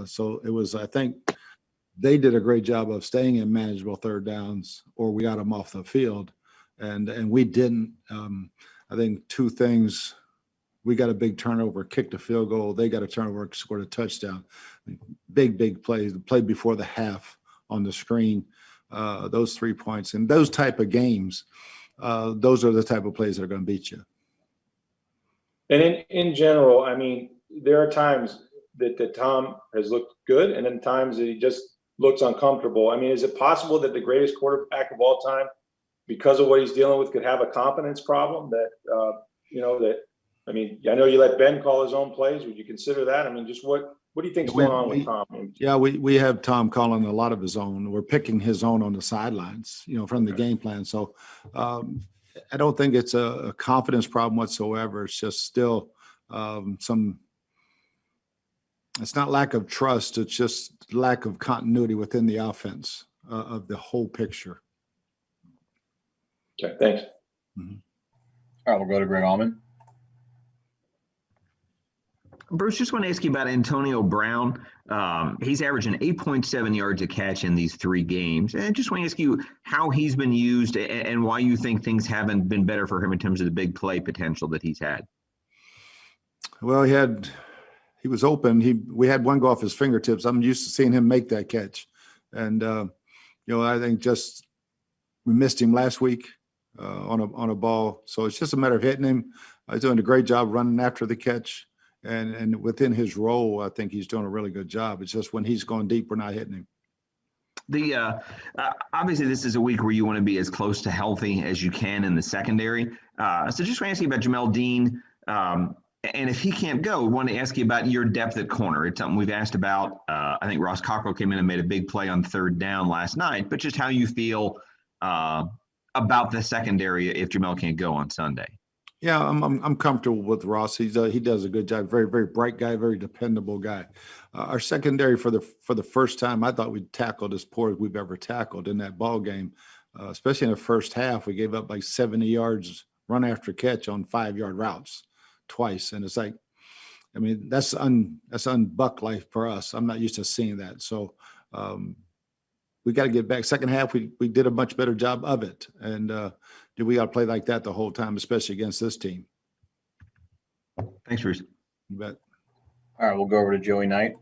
So it was, I think they did a great job of staying in manageable third downs, or we got them off the field, and we didn't. I think two things: we got a big turnover, kicked a field goal. They got a turnover, scored a touchdown. Big plays. The play before the half on the screen, those 3 points, and those type of games. Those are the type of plays that are going to beat you. And in general, I mean, there are times that Tom has looked good, and then times that he just looks uncomfortable. I mean, is it possible that the greatest quarterback of all time, because of what he's dealing with, could have a confidence problem that, I mean, I know you let Ben call his own plays. Would you consider that? I mean, just what do you think's going on with Tom? Yeah, we have Tom calling a lot of his own. We're picking his own on the sidelines, from the game plan. So I don't think it's a confidence problem whatsoever. It's just still it's not lack of trust. It's just lack of continuity within the offense of the whole picture. Okay, thanks. Mm-hmm. All right, we'll go to Greg Allman. Bruce, just want to ask you about Antonio Brown. He's averaging 8.7 yards a catch in these 3 games. And I just want to ask you how he's been used and why you think things haven't been better for him in terms of the big play potential that he's had. Well, he was open. We had one go off his fingertips. I'm used to seeing him make that catch. And, I think just we missed him last week on a ball. So it's just a matter of hitting him. He's doing a great job running after the catch. And within his role, I think he's doing a really good job. It's just when he's going deep, we're not hitting him. Obviously, this is a week where you want to be as close to healthy as you can in the secondary. So just want to ask you about Jamel Dean. And if he can't go, we want to ask you about your depth at corner. It's something we've asked about. I think Ross Cockrell came in and made a big play on third down last night. But just how you feel about the secondary if Jamel can't go on Sunday. Yeah, I'm comfortable with Ross. He does a good job. Very, very bright guy, very dependable guy. Our secondary for the first time, I thought we tackled as poor as we've ever tackled in that ball game. Especially in the first half, we gave up like 70 yards run after catch on 5-yard routes twice, and it's like, I mean, that's unbuck life for us. I'm not used to seeing that. So we got to get back. Second half, we did a much better job of it, and we got to play like that the whole time, especially against this team. Thanks, Bruce. You bet. All right, we'll go over to Joey Knight.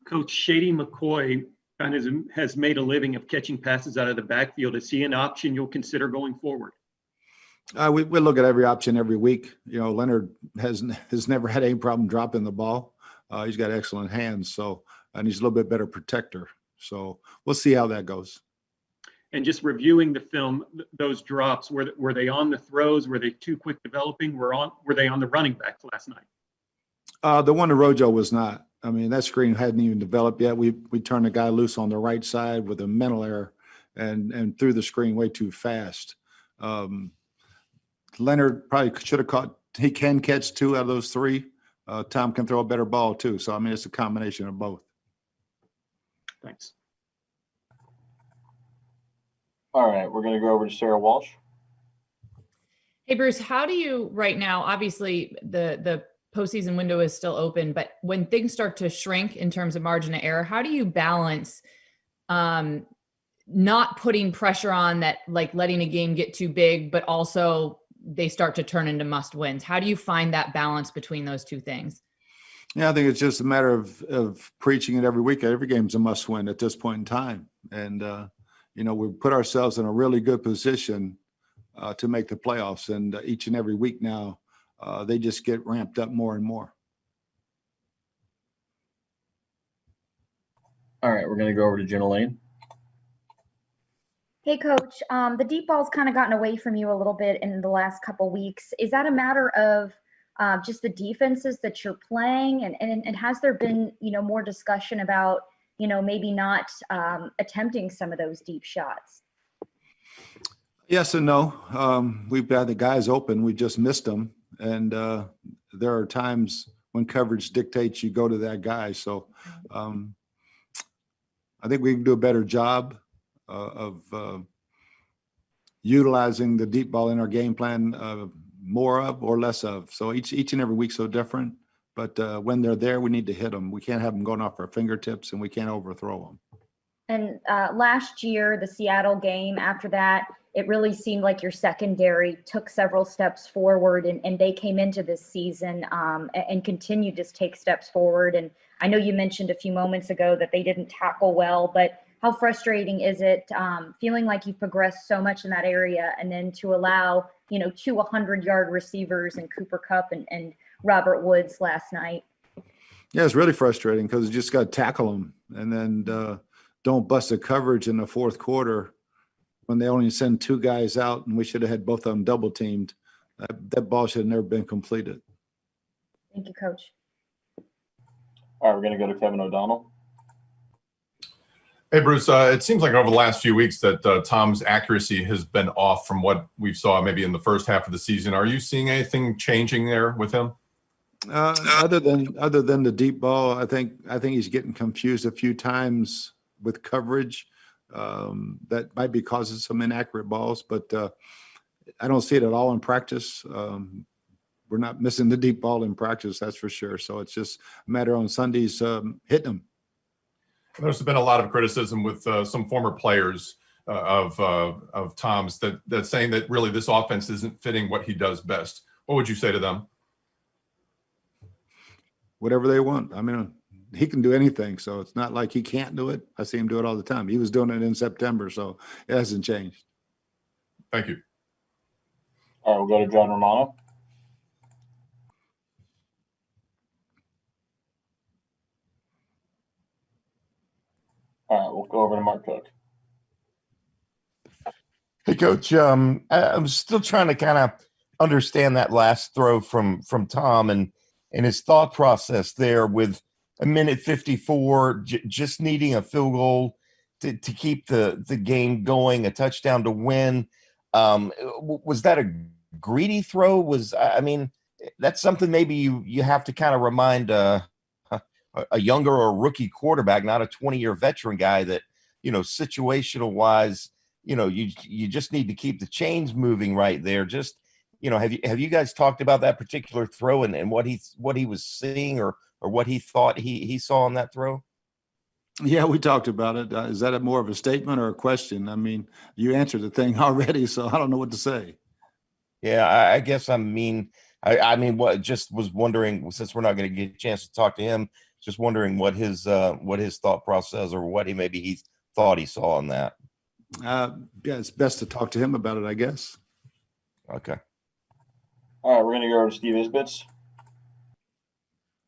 Coach Shady McCoy kind of has made a living of catching passes out of the backfield. Is he an option you'll consider going forward? We look at every option every week. Leonard has never had any problem dropping the ball. He's got excellent hands, and he's a little bit better protector. So we'll see how that goes. And just reviewing the film, those drops, were they on the throws? Were they too quick developing? Were they on the running backs last night? The one to Rojo was not. I mean, that screen hadn't even developed yet. We turned the guy loose on the right side with a mental error and threw the screen way too fast. Leonard probably should have caught. He can catch 2 out of those 3. Tom can throw a better ball too. So, I mean, it's a combination of both. Thanks. All right, we're going to go over to Sarah Walsh. Hey, Bruce, how do you right now, obviously the postseason window is still open, but when things start to shrink in terms of margin of error, how do you balance not putting pressure on that, like letting a game get too big, but also they start to turn into must wins? How do you find that balance between those two things? Yeah, I think it's just a matter of preaching it every week. Every game's a must win at this point in time. And, we put ourselves in a really good position to make the playoffs. And each and every week now, they just get ramped up more and more. All right, we're going to go over to Jenna Lane. Hey, Coach, the deep ball's kind of gotten away from you a little bit in the last couple weeks. Is that a matter of just the defenses that you're playing? And has there been, more discussion about, maybe not attempting some of those deep shots? Yes and no. We've had the guys open. We just missed them. And there are times when coverage dictates you go to that guy. So I think we can do a better job of utilizing the deep ball in our game plan, more of or less of. So each and every week's so different. But when they're there, we need to hit them. We can't have them going off our fingertips, and we can't overthrow them. And last year, the Seattle game, after that, it really seemed like your secondary took several steps forward, and they came into this season and continued to take steps forward. And I know you mentioned a few moments ago that they didn't tackle well, but how frustrating is it feeling like you've progressed so much in that area, and then to allow, two 100-yard receivers in Cooper Kupp and Robert Woods last night? Yeah, it's really frustrating because you just got to tackle them, and then don't bust the coverage in the fourth quarter when they only send two guys out, and we should have had both of them double teamed. That ball should have never been completed. Thank you, Coach. All right, we're going to go to Kevin O'Donnell. Hey, Bruce, it seems like over the last few weeks that Tom's accuracy has been off from what we saw maybe in the first half of the season. Are you seeing anything changing there with him? Other than the deep ball, I think he's getting confused a few times with coverage. That might be causing some inaccurate balls, but I don't see it at all in practice. We're not missing the deep ball in practice, that's for sure. So it's just a matter on Sundays hitting them. There's been a lot of criticism with some former players of Tom's that saying that really this offense isn't fitting what he does best. What would you say to them? Whatever they want. I mean, he can do anything, so it's not like he can't do it. I see him do it all the time. He was doing it in September, so it hasn't changed. Thank you. All right, we'll go to John Romano. All right, we'll go over to Mark Cook. Hey, Coach. I'm still trying to kind of understand that last throw from Tom and his thought process there with a minute 54, just needing a field goal to keep the game going, a touchdown to win. Was that a greedy throw? That's something maybe you have to kind of remind a younger or rookie quarterback, not a 20-year veteran guy, that, situational wise, you just need to keep the chains moving right there. Just, have you guys talked about that particular throw and what he was seeing or what he thought he saw on that throw? Yeah, we talked about it. Is that more of a statement or a question? I mean, you answered the thing already, so I don't know what to say. Yeah, I guess I what just was wondering, since we're not going to get a chance to talk to him, just wondering what his thought process or what he thought he saw on that. Yeah, it's best to talk to him about it, I guess. Okay. All right, we're going to go over to Steve Isbitz.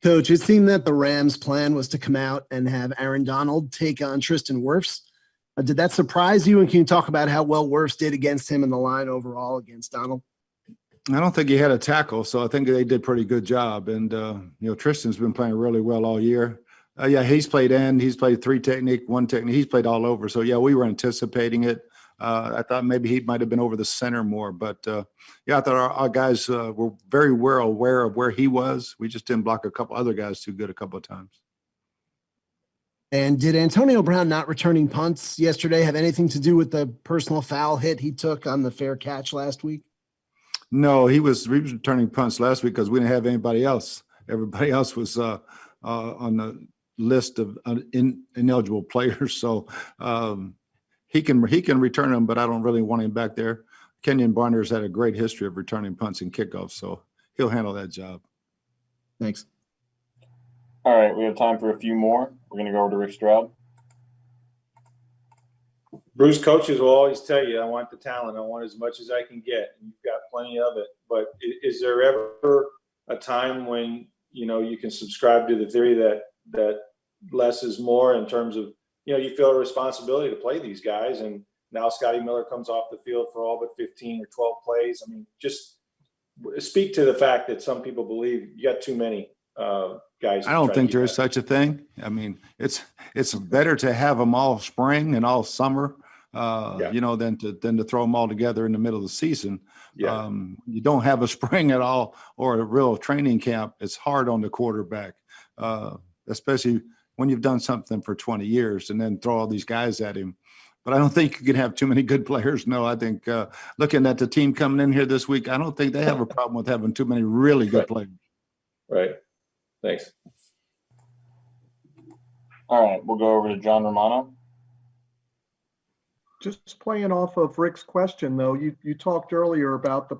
Coach, it seemed that the Rams' plan was to come out and have Aaron Donald take on Tristan Wirfs. Did that surprise you? And can you talk about how well Wirfs did against him in the line overall against Donald? I don't think he had a tackle, so I think they did a pretty good job. And, Tristan's been playing really well all year. Yeah, he's played end. He's played three technique, one technique. He's played all over. So, yeah, we were anticipating it. I thought maybe he might have been over the center more. But, I thought our guys were very well aware of where he was. We just didn't block a couple other guys too good a couple of times. And did Antonio Brown not returning punts yesterday have anything to do with the personal foul hit he took on the fair catch last week? No, he was returning punts last week because we didn't have anybody else. Everybody else was on the list of ineligible players. So he can return them, but I don't really want him back there. Kenyon Barner's had a great history of returning punts and kickoffs, so he'll handle that job. Thanks. All right, we have time for a few more. We're going to go over to Rick Stroud. Bruce, coaches will always tell you, I want the talent. I want as much as I can get. And you've got plenty of it. But is there ever a time when, you can subscribe to the theory that less is more in terms of, you feel a responsibility to play these guys, and now Scotty Miller comes off the field for all but 15 or 12 plays. I mean, just speak to the fact that some people believe you got too many guys. I don't think there is such a thing. I mean, it's better to have them all spring and all summer, than to throw them all together in the middle of the season. Yeah. You don't have a spring at all or a real training camp. It's hard on the quarterback, especially when you've done something for 20 years and then throw all these guys at him. But I don't think you can have too many good players. No, I think looking at the team coming in here this week, I don't think they have a problem with having too many really good players. Right. Thanks. All right, we'll go over to John Romano. Just playing off of Rick's question, though, you talked earlier about the